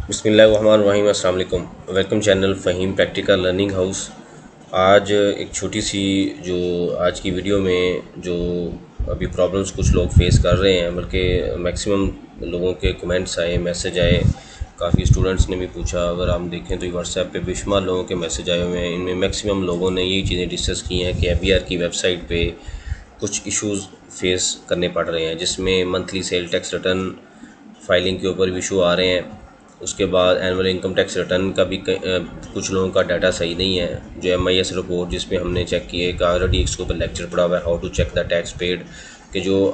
बिस्मिल्लाहिर्रहमानिर्रहीम। अस्सलाम वालेकुम। Welcome channel Fahim practical learning house. आज एक छोटी सी जो आज की वीडियो में जो अभी प्रॉब्लम्स कुछ लोग फेस कर रहे हैं, बल्कि मैक्सिमम लोगों के कमेंट्स आए, मैसेज आए, काफ़ी स्टूडेंट्स ने भी पूछा। अगर हम देखें तो व्हाट्सएप पे बेशुमार लोगों के मैसेज आए हुए हैं। इनमें मैक्सिमम लोगों ने यही चीज़ें डिस्कस की हैं कि FBR की वेबसाइट पे कुछ इश्यूज़ फेस करने पड़ रहे हैं, जिसमें monthly sale tax return filing के ऊपर भी इशू आ रहे हैं। उसके बाद एनुअल इनकम टैक्स रिटर्न का भी कुछ लोगों का डाटा सही नहीं है। जो MIS रिपोर्ट जिसमें हमने चेक किए कि ऑलरेडी इसके ऊपर लेक्चर पड़ा हुआ है, how to check the tax paid, कि जो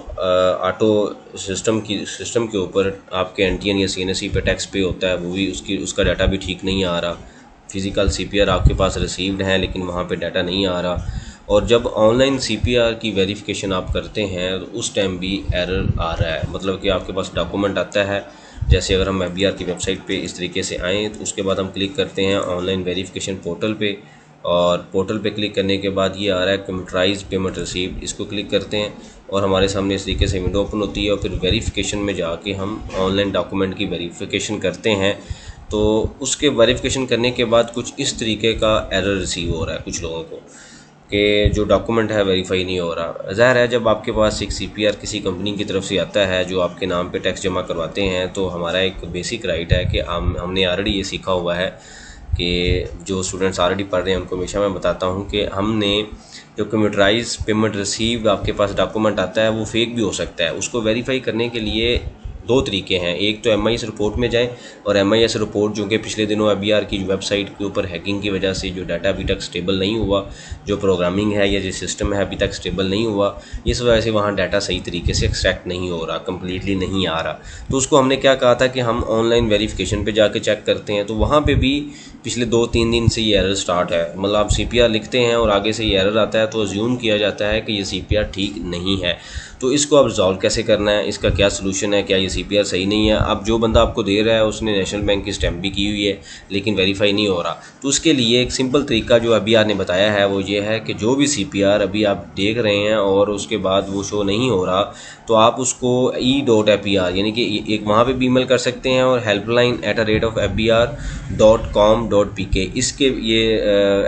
ऑटो सिस्टम के ऊपर आपके NTN या CNSE पे टैक्स पे होता है, वो भी उसका डाटा भी ठीक नहीं आ रहा। फिज़िकल CPR आपके पास रिसीव्ड हैं लेकिन वहाँ पे डाटा नहीं आ रहा। और जब ऑनलाइन CPR की वेरिफिकेशन आप करते हैं तो उस टाइम भी एरर आ रहा है। मतलब कि आपके पास डॉक्यूमेंट आता है, जैसे अगर हम FBR की वेबसाइट पे इस तरीके से आएँ तो उसके बाद हम क्लिक करते हैं ऑनलाइन वेरिफिकेशन पोर्टल पे, और पोर्टल पे क्लिक करने के बाद ये आ रहा है कंप्यूटराइज्ड पेमेंट रिसीव्ड। इसको क्लिक करते हैं और हमारे सामने इस तरीके से विंडो ओपन होती है। और फिर वेरिफिकेशन में जाके हम ऑनलाइन डॉक्यूमेंट की वेरिफिकेशन करते हैं, तो उसके वेरिफिकेशन करने के बाद कुछ इस तरीके का एरर रिसीव हो रहा है कुछ लोगों को कि जो डॉक्यूमेंट है वेरीफाई नहीं हो रहा। ज़ाहिर है, जब आपके पास एक CPR किसी कंपनी की तरफ से आता है जो आपके नाम पे टैक्स जमा करवाते हैं, तो हमारा एक बेसिक राइट है कि हमने ऑलरेडी ये सीखा हुआ है कि जो स्टूडेंट्स ऑलरेडी पढ़ रहे हैं उनको हमेशा मैं बताता हूँ कि हमने जो कंप्यूटराइज पेमेंट रिसीव्ड आपके पास डॉक्यूमेंट आता है वो फेक भी हो सकता है। उसको वेरीफाई करने के लिए दो तरीके हैं। एक तो MIS रिपोर्ट में जाएं, और MIS रिपोर्ट जो कि पिछले दिनों FBR की जो वेबसाइट के ऊपर हैकिंग की वजह से जो डाटा अभी तक स्टेबल नहीं हुआ, जो प्रोग्रामिंग है या जो सिस्टम है अभी तक स्टेबल नहीं हुआ, इस वजह से वहाँ डाटा सही तरीके से एक्सट्रैक्ट नहीं हो रहा, कम्प्लीटली नहीं आ रहा। तो उसको हमने क्या कहा था कि हम ऑनलाइन वेरिफिकेशन पे जाके चेक करते हैं, तो वहाँ पे भी पिछले 2-3 दिन से ये एरर स्टार्ट है। मतलब आप CPR लिखते हैं और आगे से ये एरर आता है तो अज्यूम किया जाता है कि ये CPR ठीक नहीं है। तो इसको अब रिजॉल्व कैसे करना है, इसका क्या सलूशन है, क्या ये CPR सही नहीं है? अब जो बंदा आपको दे रहा है उसने नेशनल बैंक की स्टैम्प भी की हुई है लेकिन वेरीफाई नहीं हो रहा, तो उसके लिए एक सिंपल तरीका जो FBR ने बताया है वो ये है कि जो भी CPR अभी आप देख रहे हैं और उसके बाद वो शो नहीं हो रहा, तो आप उसको e.fbr यानी कि एक वहाँ पे भी ईमेल कर सकते हैं, और helpline@fbr.com.pk इसके ये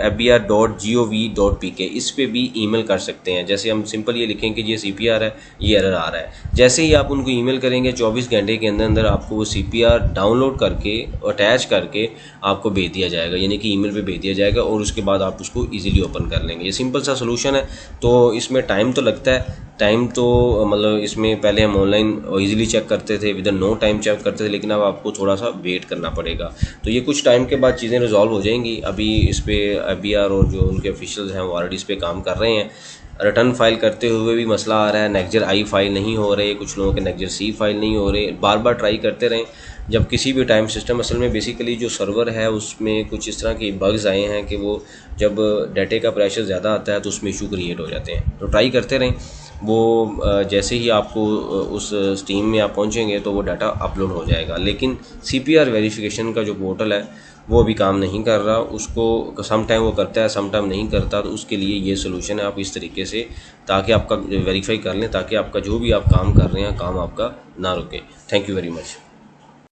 fbr.gov.pk इस पे भी ईमेल कर सकते हैं। जैसे हम सिंपल ये लिखें कि ये CPR है, ये एरर आ रहा है, जैसे ही आप उनको ईमेल करेंगे 24 घंटे के अंदर अंदर आपको वो CPR डाउनलोड करके अटैच करके आपको भेज दिया जाएगा, यानी कि ईमेल पे भेज दिया जाएगा, और उसके बाद आप उसको इजीली ओपन कर लेंगे। ये सिंपल सा सोल्यूशन है। तो इसमें टाइम तो लगता है, टाइम तो मतलब इसमें पहले हम ऑनलाइन इजीली चेक करते थे, विद नो टाइम चेक करते थे, लेकिन अब आपको थोड़ा सा वेट करना पड़ेगा। तो ये कुछ टाइम के बाद चीज़ें रिजॉल्व हो जाएंगी। अभी इस पर FBR और जो उनके ऑफिशियल्स हैं वो ऑलरेडी इस पर काम कर रहे हैं। रिटर्न फाइल करते हुए भी मसला आ रहा है, नेक्जर I फाइल नहीं हो रहे, कुछ लोगों के नेक्जर C फाइल नहीं हो रहे। बार बार ट्राई करते रहें। जब किसी भी टाइम सिस्टम असल में बेसिकली जो सर्वर है उसमें कुछ इस तरह के बग्स आए हैं कि वो जब डाटे का प्रेशर ज़्यादा आता है तो उसमें इशू क्रिएट हो जाते हैं। तो ट्राई करते रहें। वो जैसे ही आपको उस स्टीम में आप पहुंचेंगे तो वो डाटा अपलोड हो जाएगा। लेकिन CPR वेरिफिकेशन का जो पोर्टल है वो अभी काम नहीं कर रहा। उसको सम टाइम वो करता है, सम टाइम नहीं करता। तो उसके लिए ये सोल्यूशन है, आप इस तरीके से ताकि आपका वेरीफाई कर लें, ताकि आपका जो भी आप काम कर रहे हैं काम आपका ना रुके। Thank you very much.